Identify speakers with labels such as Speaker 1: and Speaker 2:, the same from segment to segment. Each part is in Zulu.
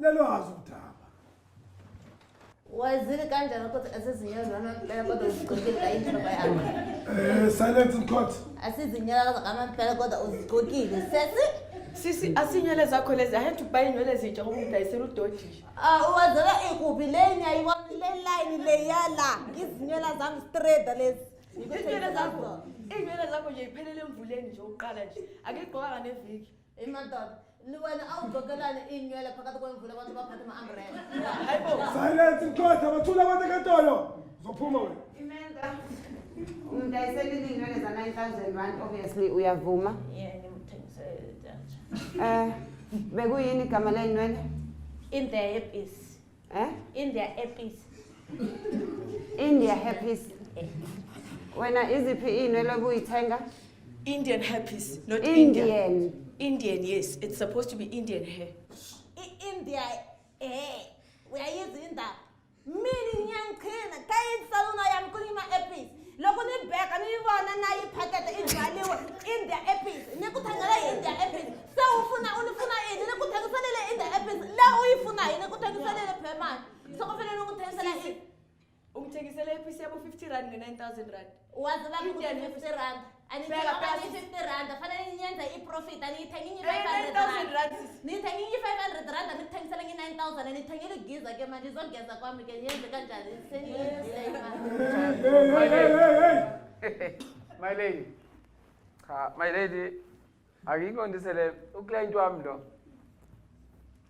Speaker 1: Nalwazi udaba.
Speaker 2: Wazile kanjani ukuthi asizinyala phela kodwa uzigqokile inhloko yakho?
Speaker 1: Silence in court.
Speaker 2: Asizinyala phela kodwa uzigqokile.
Speaker 3: Sisi asinyele zakho lezi I had to buy inwele zintsha ngoba ngidayisela udodisha.
Speaker 2: Uwazela ikuphi leni ayibona le line le yala. Izinyala zami straight lezi.
Speaker 3: Inwele zakho nje iphelele emvuleni nje uqala nje. Akigqokanga neviki.
Speaker 2: Imadoda. Wena awugqokelane inywele phakathi kwemvula abantu baphathe ama-umbrella.
Speaker 3: Hayibo.
Speaker 1: Silence in court. Abathula abantu enkantolo. Uzophuma wena.
Speaker 4: Imelda. Umdayisela inwele za 9,000 rand obviously uyavuma.
Speaker 2: Yeah, ngimthengisele judge.
Speaker 4: Bekuyini igama lenwele?
Speaker 2: India happiness. India happiness.
Speaker 4: India happiness. Wena iziphi inwele obuyithenga?
Speaker 3: Indian happiness, not
Speaker 4: Indian.
Speaker 3: Indian, yes. It's supposed to be Indian hair.
Speaker 2: India hair. Uyayizi indaba. Mina ngiyangichina kayinsalona yami kulima happiness. Lokho nibheka niyibona nayo iphakethe ivaliwe India happiness. Nikuthengela India happiness. Sewufuna ini nikuthengiselele India happiness. La uyifunayo nikuthengiselele phemani. Sokufanele ukuthengisela ini.
Speaker 3: Ungithengisele ipiece yabo 50 rand ne-9,000 rand.
Speaker 2: Wazi lapho ukuthi 50 rand. Anithenga 50 rand. Fanele niyenze i-profit aniyithenga 500 rand. Nithenga 500 rand anithengisele nge-9,000 anithengele igiza ke manje izongeza kwami ke niyenze kanjani?
Speaker 5: My lady. My lady. Akingondisele uclient wami lo.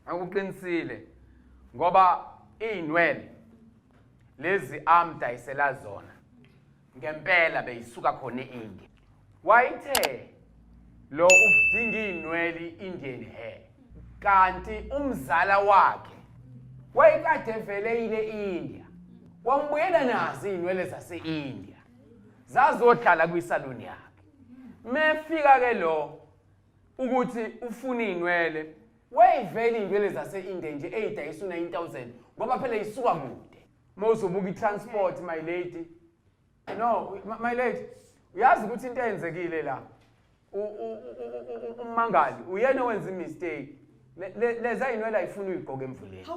Speaker 5: Akuqinisile ngoba inwele lezi amdayisela zona ngempela beyisuka khona eIndia. Wayithe lo udinga inwele Indian hair kanti umzala wakhe wayekade velele eIndia. Wambuyela nazi inwele zaseIndia zazohlala kwisaluni yakhe. Mefika ke lo ukuthi ufuna inwele wayivela inwele zaseIndia nje eyidayisa 9,000 ngoba phela isuka kude. Mawuzobuka i-transport my lady. No, my lady. Uyazi ukuthi into eyenzekile la. Umangali uyena owenza imistake. Leza inwele ayifuna uyigqoka emvuleni.